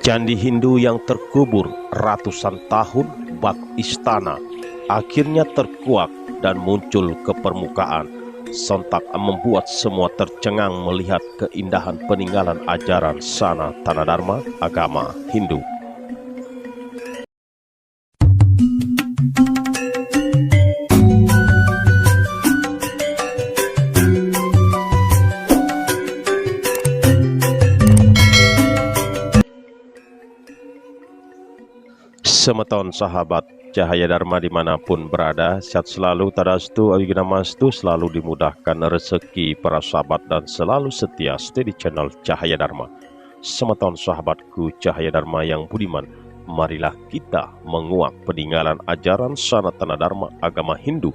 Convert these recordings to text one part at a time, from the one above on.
Candi Hindu yang terkubur ratusan tahun bak istana akhirnya terkuak dan muncul ke permukaan, sontak membuat semua tercengang melihat keindahan peninggalan ajaran Sanatana Dharma agama Hindu. Semeton sahabat Cahaya Dharma dimanapun berada, sehat selalu, tadastu, awiginamastu, selalu dimudahkan rezeki para sahabat dan selalu setia stay di channel Cahaya Dharma. Semeton sahabatku Cahaya Dharma yang budiman, marilah kita menguak peninggalan ajaran Sanatana Dharma agama Hindu.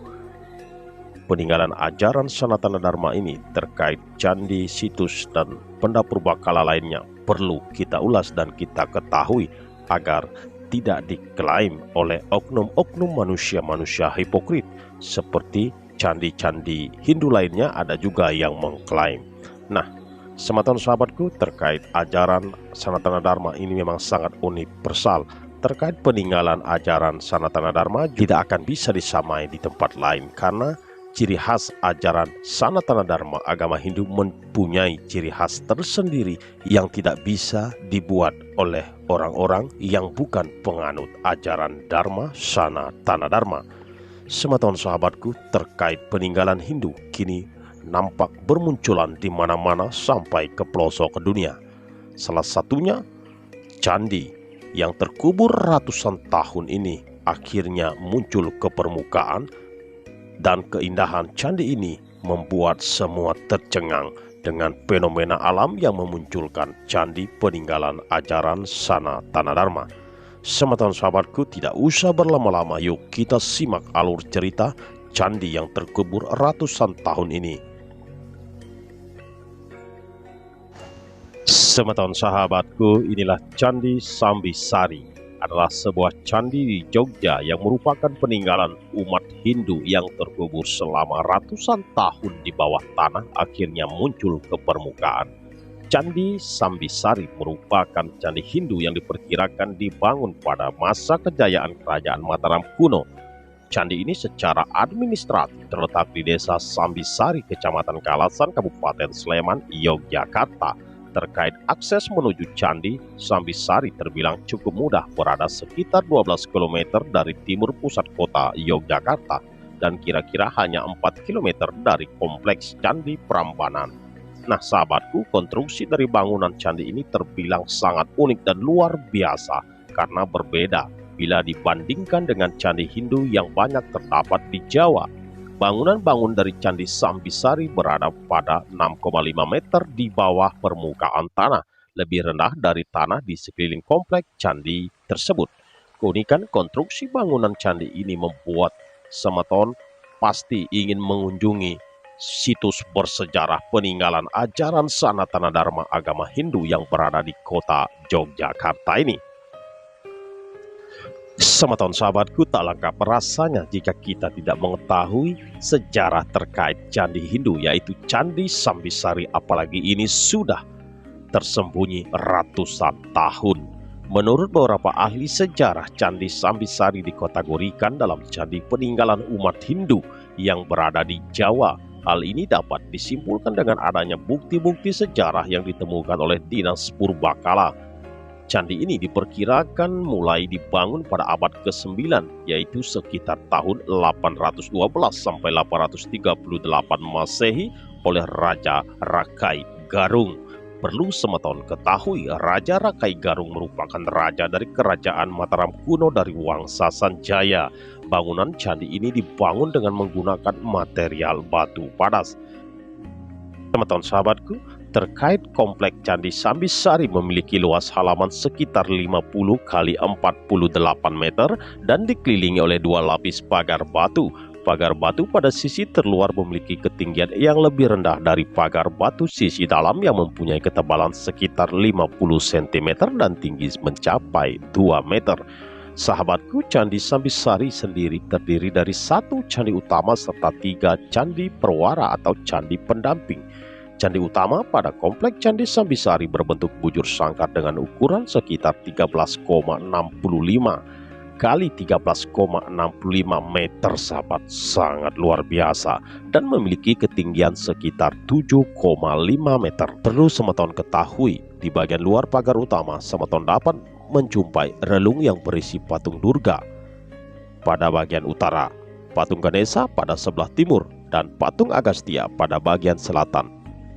Peninggalan ajaran Sanatana Dharma ini terkait candi, situs, dan benda purbakala lainnya perlu kita ulas dan kita ketahui agar tidak diklaim oleh oknum-oknum manusia-manusia hipokrit seperti candi-candi Hindu lainnya ada juga yang mengklaim. Nah, semeton sahabatku, terkait ajaran Sanatana Dharma ini memang sangat universal. Terkait peninggalan ajaran Sanatana Dharma tidak akan bisa disamai di tempat lain karena ciri khas ajaran Sanatana Dharma agama Hindu mempunyai ciri khas tersendiri yang tidak bisa dibuat oleh orang-orang yang bukan penganut ajaran Dharma Sanatana Dharma. Semeton sahabatku, terkait peninggalan Hindu kini nampak bermunculan di mana-mana sampai ke pelosok dunia. Salah satunya candi yang terkubur ratusan tahun ini akhirnya muncul ke permukaan. Dan keindahan candi ini membuat semua tercengang dengan fenomena alam yang memunculkan candi peninggalan ajaran Sanatana Dharma. Semeton sahabatku, tidak usah berlama-lama, yuk kita simak alur cerita candi yang terkubur ratusan tahun ini. Semeton sahabatku, inilah Candi Sambisari. Adalah sebuah candi di Jogja yang merupakan peninggalan umat Hindu yang terkubur selama ratusan tahun di bawah tanah akhirnya muncul ke permukaan. Candi Sambisari merupakan candi Hindu yang diperkirakan dibangun pada masa kejayaan Kerajaan Mataram kuno. Candi ini secara administratif terletak di Desa Sambisari, Kecamatan Kalasan, Kabupaten Sleman, Yogyakarta. Terkait akses menuju Candi Sambisari terbilang cukup mudah, berada sekitar 12 km dari timur pusat kota Yogyakarta dan kira-kira hanya 4 km dari kompleks Candi Prambanan. Nah sahabatku, konstruksi dari bangunan candi ini terbilang sangat unik dan luar biasa karena berbeda bila dibandingkan dengan candi Hindu yang banyak terdapat di Jawa. Bangunan-bangunan dari Candi Sambisari berada pada 6,5 meter di bawah permukaan tanah, lebih rendah dari tanah di sekeliling kompleks candi tersebut. Keunikan konstruksi bangunan candi ini membuat semeton pasti ingin mengunjungi situs bersejarah peninggalan ajaran Sanatana Dharma agama Hindu yang berada di kota Yogyakarta ini. Semeton sahabatku, tak lengkap rasanya jika kita tidak mengetahui sejarah terkait candi Hindu yaitu Candi Sambisari, apalagi ini sudah tersembunyi ratusan tahun. Menurut beberapa ahli sejarah, Candi Sambisari dikategorikan dalam candi peninggalan umat Hindu yang berada di Jawa. Hal ini dapat disimpulkan dengan adanya bukti-bukti sejarah yang ditemukan oleh Dinas Purbakala. Candi ini diperkirakan mulai dibangun pada abad ke-9, yaitu sekitar tahun 812 sampai 838 Masehi oleh Raja Rakai Garung. Perlu semeton ketahui, Raja Rakai Garung merupakan raja dari Kerajaan Mataram kuno dari Wangsa Sanjaya. Bangunan candi ini dibangun dengan menggunakan material batu padas. Teman-teman sahabatku, terkait kompleks Candi Sambisari memiliki luas halaman sekitar 50 kali 48 meter dan dikelilingi oleh 2 lapis pagar batu. Pagar batu pada sisi terluar memiliki ketinggian yang lebih rendah dari pagar batu sisi dalam yang mempunyai ketebalan sekitar 50 cm dan tinggi mencapai 2 meter. Sahabatku, Candi Sambisari sendiri terdiri dari 1 candi utama serta 3 candi perwara atau candi pendamping. Candi utama pada komplek Candi Sambisari berbentuk bujur sangkar dengan ukuran sekitar 13,65 kali 13,65 meter sahabat, sangat luar biasa dan memiliki ketinggian sekitar 7,5 meter. Perlu semeton ketahui, di bagian luar pagar utama semeton dapat menjumpai relung yang berisi patung Durga pada bagian utara, patung Ganesha pada sebelah timur, dan patung Agastya pada bagian selatan.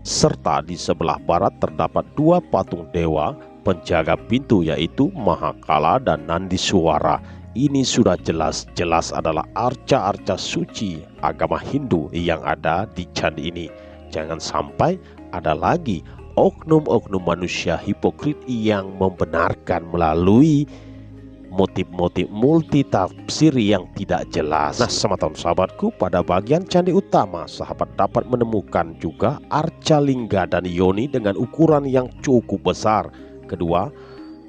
Serta di sebelah barat terdapat dua patung dewa penjaga pintu, yaitu Mahakala dan Nandiswara. Ini sudah jelas-jelas adalah arca-arca suci agama Hindu yang ada di candi ini. Jangan sampai ada lagi oknum-oknum manusia hipokrit yang membenarkan melalui motif-motif multitafsir yang tidak jelas. Nah, semeton sahabatku, pada bagian candi utama sahabat dapat menemukan juga arca lingga dan yoni dengan ukuran yang cukup besar. Kedua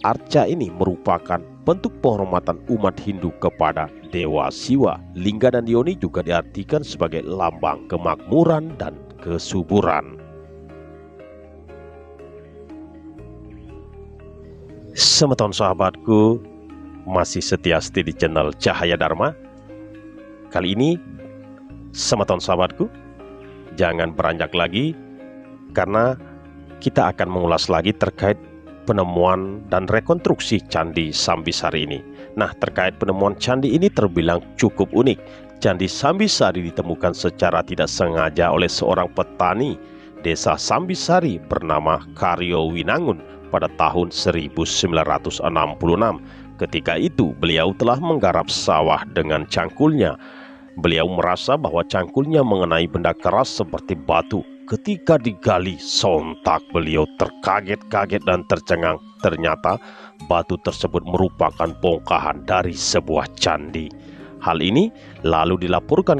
arca ini merupakan bentuk penghormatan umat Hindu kepada Dewa Siwa. Lingga dan yoni juga diartikan sebagai lambang kemakmuran dan kesuburan. Semeton sahabatku, masih setia di channel Cahaya Dharma. Kali ini semeton sahabatku, jangan beranjak lagi, karena kita akan mengulas lagi terkait penemuan dan rekonstruksi Candi Sambisari ini. Nah, terkait penemuan candi ini terbilang cukup unik. Candi Sambisari ditemukan secara tidak sengaja oleh seorang petani desa Sambisari bernama Karyo Winangun pada tahun 1966. Ketika itu beliau telah menggarap sawah dengan cangkulnya. Beliau merasa bahwa cangkulnya mengenai benda keras seperti batu. Ketika digali, sontak beliau terkaget-kaget dan tercengang. Ternyata batu tersebut merupakan bongkahan dari sebuah candi. Hal ini lalu dilaporkan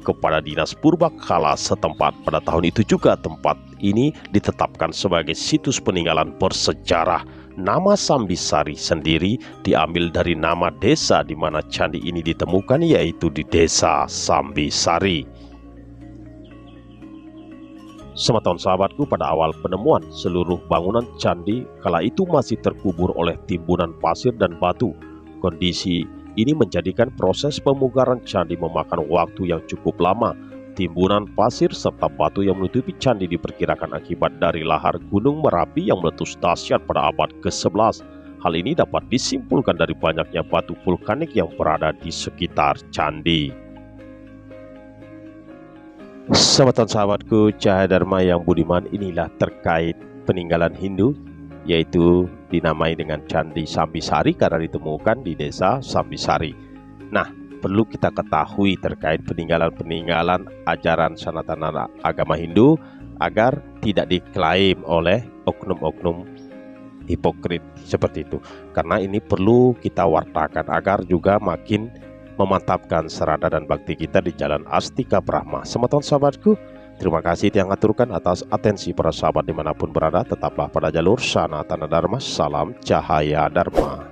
kepada Dinas Purbakala setempat. Pada tahun itu juga tempat ini ditetapkan sebagai situs peninggalan bersejarah. Nama Sambisari sendiri diambil dari nama desa di mana candi ini ditemukan, yaitu di Desa Sambisari. Semeton sahabatku, pada awal penemuan seluruh bangunan candi kala itu masih terkubur oleh timbunan pasir dan batu. Kondisi ini menjadikan proses pemugaran candi memakan waktu yang cukup lama. Timbunan pasir serta batu yang menutupi candi diperkirakan akibat dari lahar Gunung Merapi yang meletus dahsyat pada abad ke-11. Hal ini dapat disimpulkan dari banyaknya batu vulkanik yang berada di sekitar candi. Semeton sahabatku Cahaya Dharma yang budiman, inilah terkait peninggalan Hindu, yaitu dinamai dengan Candi Sambisari karena ditemukan di Desa Sambisari. Nah, perlu kita ketahui terkait peninggalan-peninggalan ajaran sanatana agama Hindu agar tidak diklaim oleh oknum-oknum hipokrit seperti itu. Karena ini perlu kita wartakan agar juga makin memantapkan serada dan bakti kita di jalan Astika Brahma. Semeton sahabatku, terima kasih yang aturkan atas atensi para sahabat dimanapun berada. Tetaplah pada jalur sanatana dharma. Salam Cahaya Dharma.